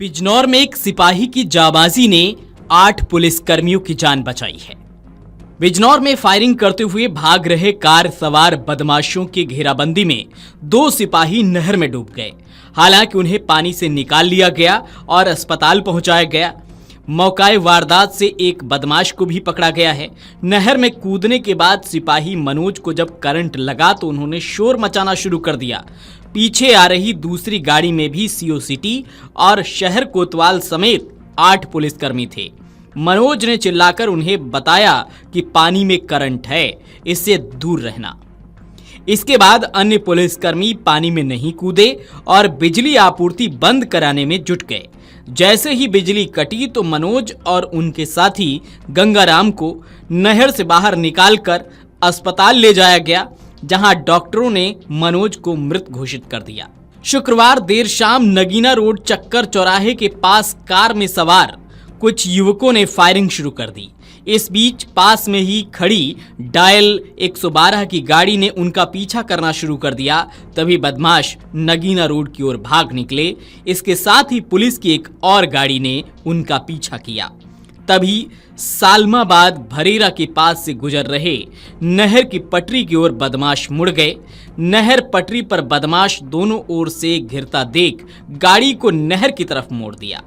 बिजनौर में एक सिपाही की जाबाजी ने 8 पुलिसकर्मियों की जान बचाई है। बिजनौर में फायरिंग करते हुए भाग रहे कार सवार बदमाशों की घेराबंदी में 2 सिपाही नहर में डूब गए। हालांकि उन्हें पानी से निकाल लिया गया और अस्पताल पहुंचाया गया। मौकाए वारदात से एक बदमाश को भी पकड़ा गया है। नहर में कूदने के बाद सिपाही मनोज को जब करंट लगा तो उन्होंने शोर मचाना शुरू कर दिया। पीछे आ रही दूसरी गाड़ी में भी सीओ सिटी और शहर कोतवाल समेत 8 पुलिसकर्मी थे। मनोज ने चिल्लाकर उन्हें बताया कि पानी में करंट है, इससे दूर रहना। इसके बाद अन्य पुलिसकर्मी पानी में नहीं कूदे और बिजली आपूर्ति बंद कराने में जुट गए। जैसे ही बिजली कटी तो मनोज और उनके साथी गंगाराम को नहर से बाहर निकालकर अस्पताल ले जाया गया, जहां डॉक्टरों ने मनोज को मृत घोषित कर दिया। शुक्रवार देर शाम नगीना रोड चक्कर चौराहे के पास कार में सवार कुछ युवकों ने फायरिंग शुरू कर दी। इस बीच पास में ही खड़ी डायल 112 की गाड़ी ने उनका पीछा करना शुरू कर दिया। तभी बदमाश नगीना रोड की ओर भाग निकले। इसके साथ ही पुलिस की एक और गाड़ी ने उनका पीछा किया। तभी सालमाबाद भरेरा के पास से गुजर रहे नहर की पटरी की ओर बदमाश मुड़ गए। नहर पटरी पर बदमाश दोनों ओर से घिरता देख गाड़ी को नहर की तरफ मोड़ दिया।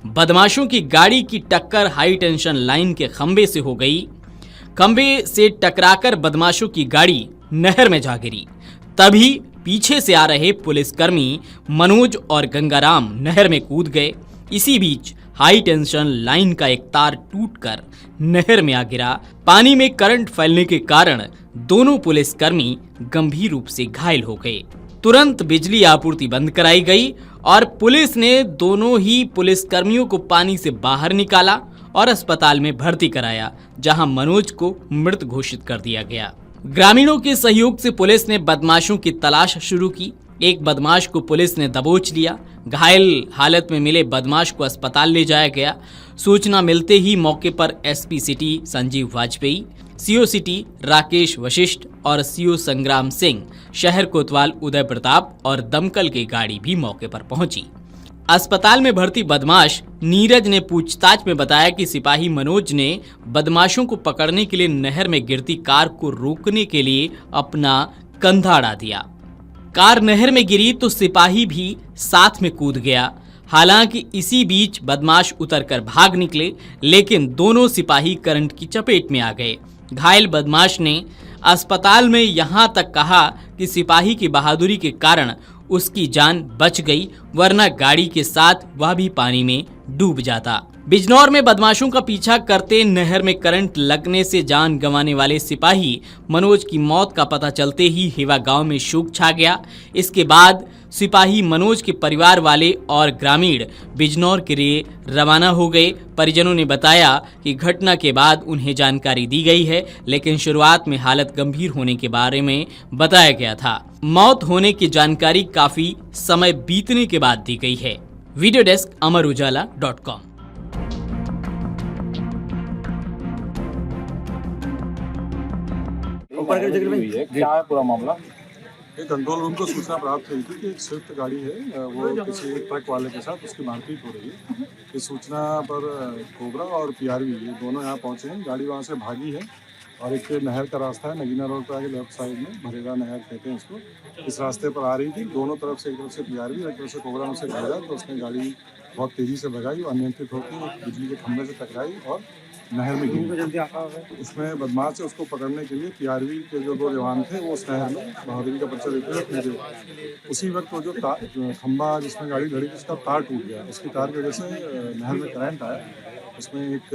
बदमाशों की गाड़ी की टक्कर हाई टेंशन लाइन के खंबे से हो गई। खंबे से टकराकर बदमाशों की गाड़ी नहर में जा गिरी। तभी पीछे से आ रहे पुलिसकर्मी मनोज और गंगाराम नहर में कूद गए। इसी बीच हाई टेंशन लाइन का एक तार टूटकर नहर में आ गिरा। पानी में करंट फैलने के कारण दोनों पुलिसकर्मी गंभीर रूप से घायल हो गए। तुरंत बिजली आपूर्ति बंद कराई गई और पुलिस ने दोनों ही पुलिसकर्मियों को पानी से बाहर निकाला और अस्पताल में भर्ती कराया, जहां मनोज को मृत घोषित कर दिया गया। ग्रामीणों के सहयोग से पुलिस ने बदमाशों की तलाश शुरू की। एक बदमाश को पुलिस ने दबोच लिया। घायल हालत में मिले बदमाश को अस्पताल ले जाया गया। सूचना मिलते ही मौके पर SP city Sanjeev Vajpayee, CO city Rakesh Vashishtha और सीओ संग्राम सिंह, शहर कोतवाल उदय प्रताप और दमकल की गाड़ी भी मौके पर पहुंची। अस्पताल में भर्ती बदमाश नीरज ने पूछताछ में बताया कि सिपाही मनोज ने बदमाशों को पकड़ने के लिए नहर में गिरती कार को रोकने के लिए अपना कंधा अड़ा दिया। कार नहर में गिरी तो सिपाही भी साथ में कूद गया। हालांकि इसी बीच बदमाश उतरकर भाग निकले, लेकिन दोनों सिपाही करंट की चपेट में आ गए। घायल बदमाश ने अस्पताल में यहां तक कहा कि सिपाही की बहादुरी के कारण उसकी जान बच गई, वरना गाड़ी के साथ वह भी पानी में डूब जाता। बिजनौर में बदमाशों का पीछा करते नहर में करंट लगने से जान गंवाने वाले सिपाही मनोज की मौत का पता चलते ही हेवा गांव में शोक छा गया। इसके बाद सिपाही मनोज के परिवार वाले और ग्रामीण बिजनौर के लिए रवाना हो गए। परिजनों ने बताया कि घटना के बाद उन्हें जानकारी दी गई है, लेकिन शुरुआत में हालत गंभीर होने के बारे में बताया गया था। मौत होने की जानकारी काफी समय बीतने के बाद दी गई है। वीडियो डेस्क अमरउजाला.com। क्या है पूरा मामला? एक कंट्रोल रूम को सूचना प्राप्त हुई थी कि एक स्विफ्ट गाड़ी है, वो किसी ट्रक वाले के साथ उसकी मारपीट हो रही है। इस सूचना पर कोबरा और पीआरवी ये दोनों यहाँ पहुँचे हैं। गाड़ी वहाँ से भागी है और एक नहर का रास्ता है, नगीना रोड पर आगे लेफ्ट साइड में भरेरा नहर कहते हैं इसको, इस रास्ते पर आ रही थी। दोनों तरफ से, एक तरफ से पीआरवी और एक तरफ से कोबरा में से भेजा तो उसने गाड़ी बहुत तेज़ी से भगाई और अनियंत्रित होकर बिजली के खंभे से टकराई और नहर में गिरी। उसमें बदमाश है, उसको पकड़ने के लिए पीआरवी के जो 2 जवान थे वो उस नहर में बहादुरी का परिचय देते हुए उसी वक्त वो जो खंभा जिसमें गाड़ी खड़ी थी उसका तार टूट गया। उसकी तार की वजह से नहर में करंट आया। उसमें एक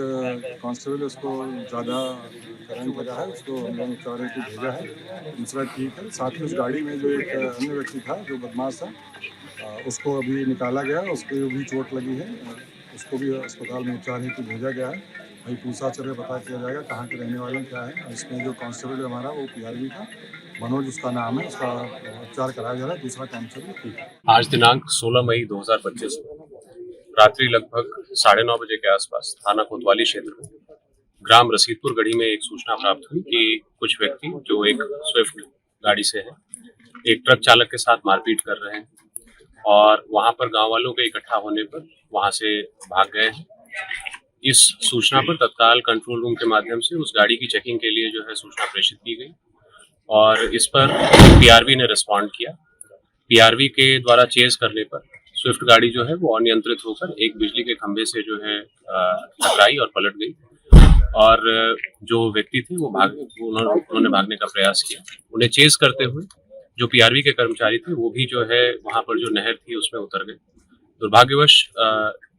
कांस्टेबल उसको ज़्यादा करंट लगा है, उसको हम लोगों ने उपचार हेतु भेजा है। दूसरा ठीक है। साथ ही उस गाड़ी में जो एक अन्य व्यक्ति था जो बदमाश था उसको अभी निकाला गया, उसको भी चोट लगी है, उसको भी अस्पताल में उपचार हेतु भेजा गया है। भाई पूछताछ से पता किया जाएगा कहाँ के रहने वाले क्या है। इसमें जो कांस्टेबल है हमारा वो पीआरवी का मनोज उसका नाम है, उसका उपचार कराया जा रहा है। दूसरा कांस्टेबल ठीक है। आज दिनांक 16 मई 2025 रात्रि लगभग 9:30 बजे के आसपास थाना कोतवाली क्षेत्र में ग्राम रसीदपुर गढ़ी में एक सूचना प्राप्त हुई कि कुछ व्यक्ति जो एक स्विफ्ट गाड़ी से है एक ट्रक चालक के साथ मारपीट कर रहे हैं। और वहां पर गांव वालों के इकट्ठा होने पर वहां से भाग गए हैं। इस सूचना पर तत्काल कंट्रोल रूम के माध्यम से उस गाड़ी की चेकिंग के लिए जो है सूचना प्रेषित की गई और इस पर पीआरवी ने रिस्पॉन्ड किया। पीआरवी के द्वारा चेज करने पर स्विफ्ट गाड़ी जो है वो अनियंत्रित होकर एक बिजली के खंभे से जो है टकराई और पलट गई और जो व्यक्ति थे वो उन्होंने भागने का प्रयास किया। उन्हें चेज करते हुए जो पीआरवी के कर्मचारी थे वो भी जो है वहां पर जो नहर थी उसमें उतर गए। दुर्भाग्यवश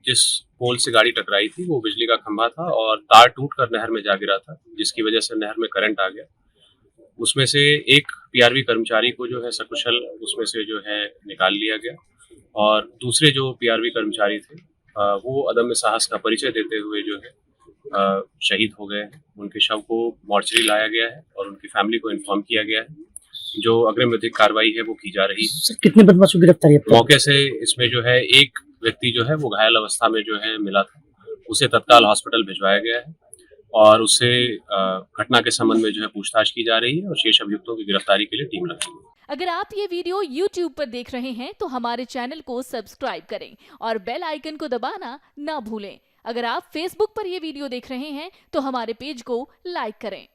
जिस पोल से गाड़ी टकराई थी वो बिजली का खंभा था और तार टूटकर नहर में जा गिरा था, जिसकी वजह से नहर में करंट आ गया। उसमें से एक पीआरवी कर्मचारी को जो है सकुशल उसमें से जो है निकाल लिया गया और दूसरे जो पीआरवी कर्मचारी थे वो अदम्य साहस का परिचय देते हुए जो है शहीद हो गए हैं। उनके शव को मॉर्चरी लाया गया है और उनकी फैमिली को इन्फॉर्म किया गया है। जो अग्रिम विधिक कार्रवाई है वो की जा रही है। सर, कितने बदमाशों की गिरफ्तारी है? मौके से इसमें जो है एक व्यक्ति जो है वो घायल अवस्था में जो है मिला था, उसे तत्काल हॉस्पिटल भिजवाया गया है और उससे घटना के संबंध में जो है पूछताछ की जा रही है और शेष अभियुक्तों की गिरफ्तारी के लिए टीम लगाई है। अगर आप ये वीडियो YouTube पर देख रहे हैं तो हमारे चैनल को सब्सक्राइब करें और बेल आइकन को दबाना ना भूलें। अगर आप Facebook पर ये वीडियो देख रहे हैं तो हमारे पेज को लाइक करें।